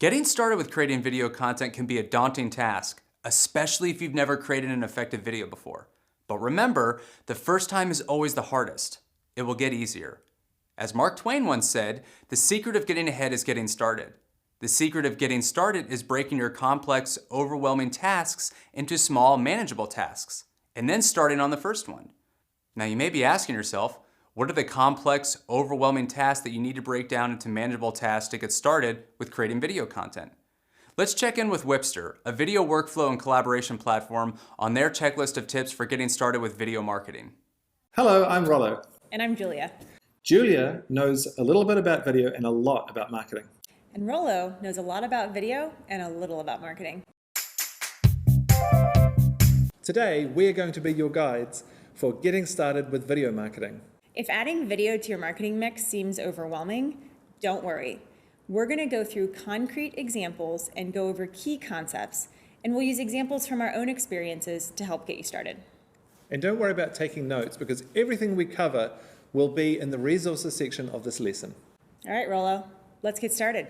Getting started with creating video content can be a daunting task, especially if you've never created an effective video before. But remember, the first time is always the hardest. It will get easier. As Mark Twain once said, the secret of getting ahead is getting started. The secret of getting started is breaking your complex, overwhelming tasks into small, manageable tasks, and then starting on the first one. Now you may be asking yourself, what are the complex, overwhelming tasks that you need to break down into manageable tasks to get started with creating video content? Let's check in with Whipster, a video workflow and collaboration platform, on their checklist of tips for getting started with video marketing. Hello, I'm Rollo. And I'm Julia. Julia knows a little bit about video and a lot about marketing. And Rollo knows a lot about video and a little about marketing. Today, we're going to be your guides for getting started with video marketing. If adding video to your marketing mix seems overwhelming, don't worry. We're going to go through concrete examples and go over key concepts, and we'll use examples from our own experiences to help get you started. And don't worry about taking notes, because everything we cover will be in the resources section of this lesson. All right, Rollo, let's get started.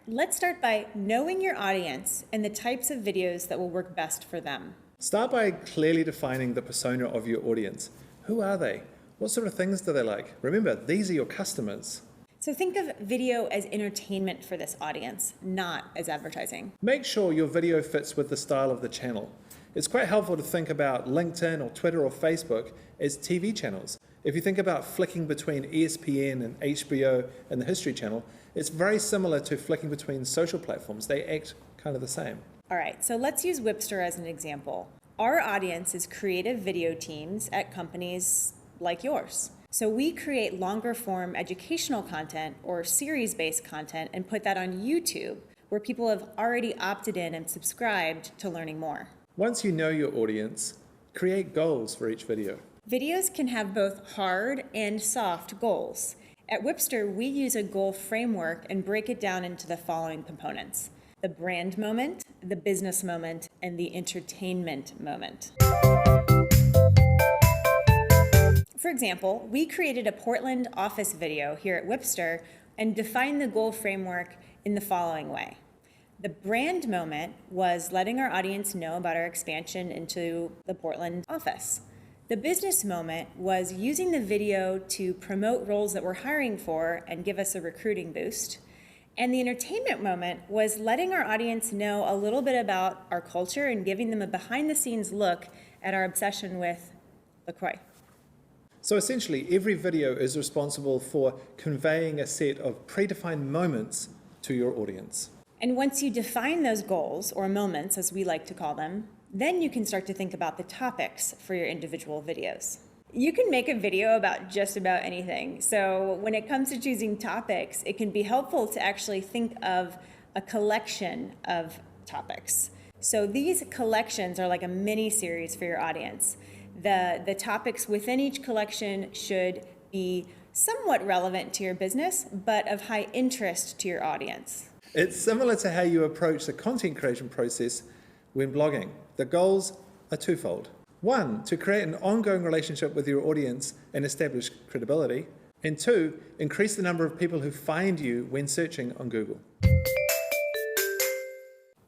Let's start by knowing your audience and the types of videos that will work best for them. Start by clearly defining the persona of your audience. Who are they? What sort of things do they like? Remember, these are your customers. So think of video as entertainment for this audience, not as advertising. Make sure your video fits with the style of the channel. It's quite helpful to think about LinkedIn or Twitter or Facebook as TV channels. If you think about flicking between ESPN and HBO and the History Channel, it's very similar to flicking between social platforms. They act kind of the same. All right, so let's use Whipster as an example. Our audience is creative video teams at companies like yours. So we create longer form educational content or series-based content and put that on YouTube, where people have already opted in and subscribed to learning more. Once you know your audience, create goals for each video. Videos can have both hard and soft goals. At Whipster, we use a goal framework and break it down into the following components: the brand moment, the business moment, and the entertainment moment. For example, we created a Portland office video here at Whipster and defined the goal framework in the following way. The brand moment was letting our audience know about our expansion into the Portland office. The business moment was using the video to promote roles that we're hiring for and give us a recruiting boost. And the entertainment moment was letting our audience know a little bit about our culture and giving them a behind-the-scenes look at our obsession with LaCroix. So essentially, every video is responsible for conveying a set of predefined moments to your audience. And once you define those goals, or moments as we like to call them, then you can start to think about the topics for your individual videos. You can make a video about just about anything. So when it comes to choosing topics, it can be helpful to actually think of a collection of topics. So these collections are like a mini series for your audience. The topics within each collection should be somewhat relevant to your business, but of high interest to your audience. It's similar to how you approach the content creation process when blogging. The goals are twofold. One, to create an ongoing relationship with your audience and establish credibility. And two, increase the number of people who find you when searching on Google.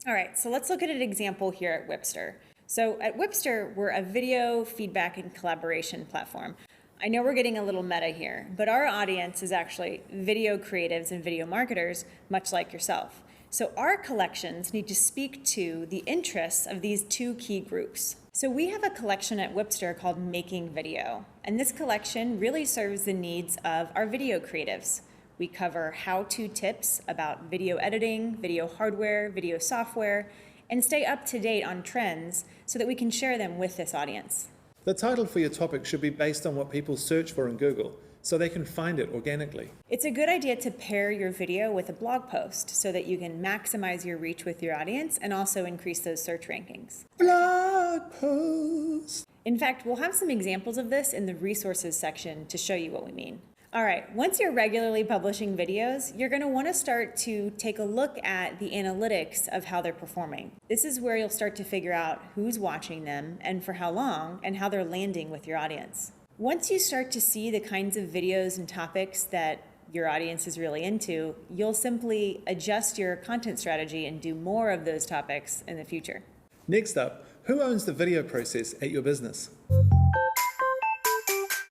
All right, so let's look at an example here at Whipster. So at Whipster, we're a video feedback and collaboration platform. I know we're getting a little meta here, but our audience is actually video creatives and video marketers, much like yourself. So our collections need to speak to the interests of these two key groups. So we have a collection at Whipster called Making Video, and this collection really serves the needs of our video creatives. We cover how-to tips about video editing, video hardware, video software, and stay up to date on trends so that we can share them with this audience. The title for your topic should be based on what people search for in Google, so they can find it organically. It's a good idea to pair your video with a blog post so that you can maximize your reach with your audience and also increase those search rankings. Blog post! In fact, we'll have some examples of this in the resources section to show you what we mean. All right, once you're regularly publishing videos, you're going to want to start to take a look at the analytics of how they're performing. This is where you'll start to figure out who's watching them and for how long and how they're landing with your audience. Once you start to see the kinds of videos and topics that your audience is really into, you'll simply adjust your content strategy and do more of those topics in the future. Next up, who owns the video process at your business?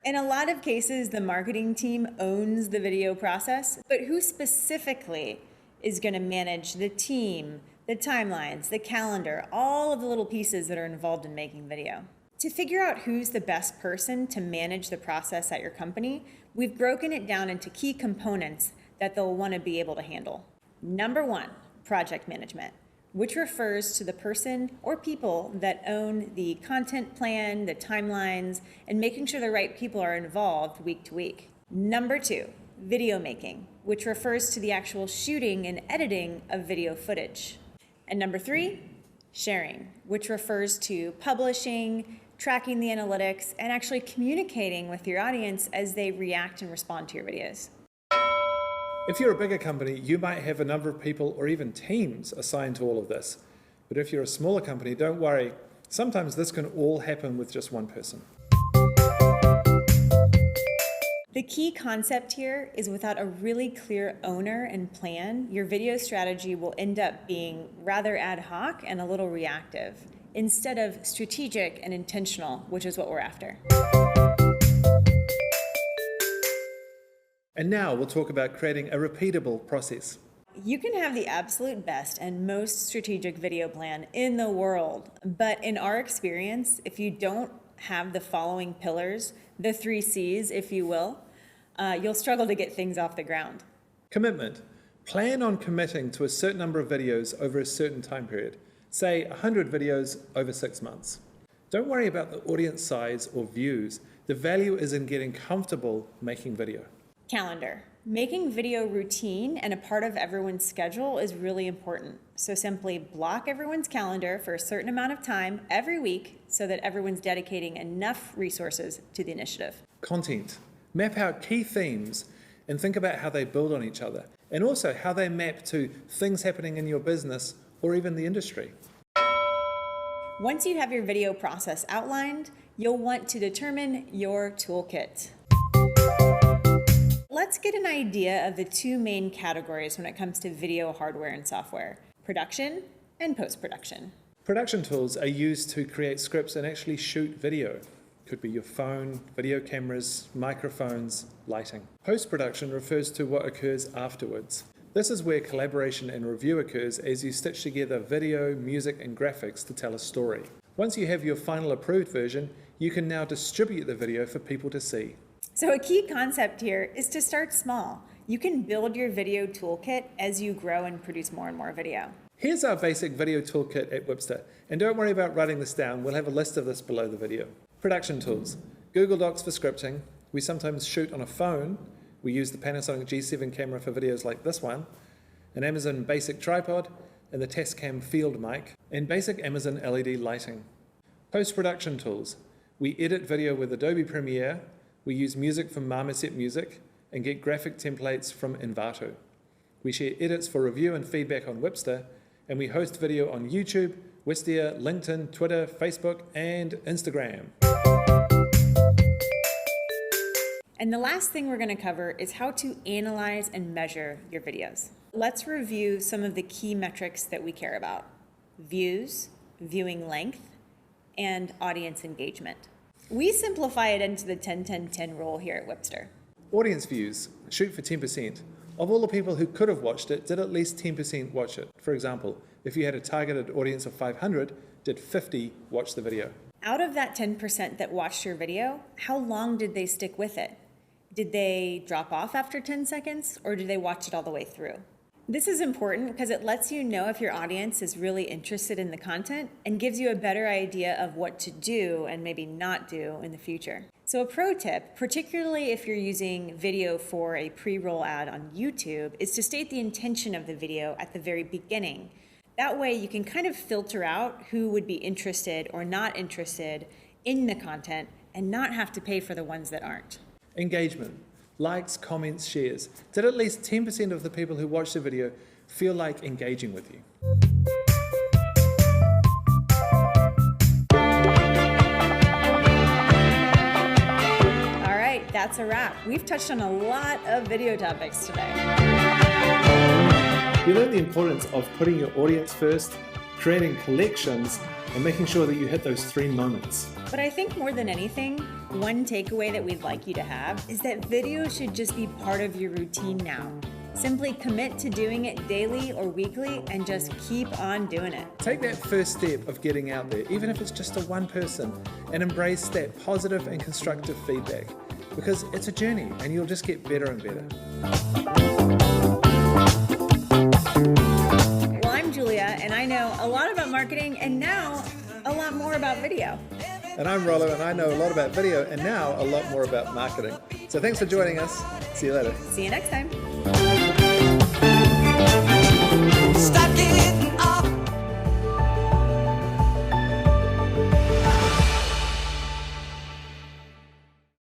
In a lot of cases, the marketing team owns the video process, but who specifically is going to manage the team, the timelines, the calendar, all of the little pieces that are involved in making video? To figure out who's the best person to manage the process at your company, we've broken it down into key components that they'll want to be able to handle. Number one, project management, which refers to the person or people that own the content plan, the timelines, and making sure the right people are involved week to week. Number two, video making, which refers to the actual shooting and editing of video footage. And number three, sharing, which refers to publishing, tracking the analytics, and actually communicating with your audience as they react and respond to your videos. If you're a bigger company, you might have a number of people or even teams assigned to all of this. But if you're a smaller company, don't worry. Sometimes this can all happen with just one person. The key concept here is without a really clear owner and plan, your video strategy will end up being rather ad hoc and a little reactive, instead of strategic and intentional, which is what we're after. And now we'll talk about creating a repeatable process. You can have the absolute best and most strategic video plan in the world, but in our experience, if you don't have the following pillars, the 3 C's, if you will, you'll struggle to get things off the ground. Commitment. Plan on committing to a certain number of videos over a certain time period, say 100 videos over 6 months. Don't worry about the audience size or views. The value is in getting comfortable making video. Calendar. Making video routine and a part of everyone's schedule is really important. So simply block everyone's calendar for a certain amount of time every week so that everyone's dedicating enough resources to the initiative. Content. Map out key themes and think about how they build on each other, and also how they map to things happening in your business or even the industry. Once you have your video process outlined, you'll want to determine your toolkit. Let's get an idea of the 2 main categories when it comes to video hardware and software: production and post-production. Production tools are used to create scripts and actually shoot video. Could be your phone, video cameras, microphones, lighting. Post-production refers to what occurs afterwards. This is where collaboration and review occurs as you stitch together video, music, and graphics to tell a story. Once you have your final approved version, you can now distribute the video for people to see. So a key concept here is to start small. You can build your video toolkit as you grow and produce more and more video. Here's our basic video toolkit at Wipster, and don't worry about writing this down, we'll have a list of this below the video. Production tools. Google Docs for scripting. We sometimes shoot on a phone. We use the Panasonic G7 camera for videos like this one, an Amazon basic tripod, and the Tascam field mic, and basic Amazon LED lighting. Post-production tools. We edit video with Adobe Premiere. We use music from Marmoset Music and get graphic templates from Envato. We share edits for review and feedback on Wipster, and we host video on YouTube, Wistia, LinkedIn, Twitter, Facebook, and Instagram. And the last thing we're going to cover is how to analyze and measure your videos. Let's review some of the key metrics that we care about: views, viewing length, and audience engagement. We simplify it into the 10-10-10 rule here at Wipster. Audience views. Shoot for 10%. Of all the people who could have watched it, did at least 10% watch it? For example, if you had a targeted audience of 500, did 50 watch the video? Out of that 10% that watched your video, how long did they stick with it? Did they drop off after 10 seconds, or did they watch it all the way through? This is important because it lets you know if your audience is really interested in the content and gives you a better idea of what to do and maybe not do in the future. So a pro tip, particularly if you're using video for a pre-roll ad on YouTube, is to state the intention of the video at the very beginning. That way you can kind of filter out who would be interested or not interested in the content and not have to pay for the ones that aren't. Engagement. Likes, comments, shares. Did at least 10% of the people who watched the video feel like engaging with you? All right, that's a wrap. We've touched on a lot of video topics today. You learn the importance of putting your audience first, creating collections, and making sure that you hit those 3 moments. But I think more than anything, one takeaway that we'd like you to have is that video should just be part of your routine now. Simply commit to doing it daily or weekly and just keep on doing it. Take that first step of getting out there, even if it's just to one person, and embrace that positive and constructive feedback, because it's a journey and you'll just get better and better. Well, I'm Julia, and I know a lot about marketing and now a lot more about video. And I'm Rollo, and I know a lot about video and now a lot more about marketing. So thanks for joining us. See you later. See you next time.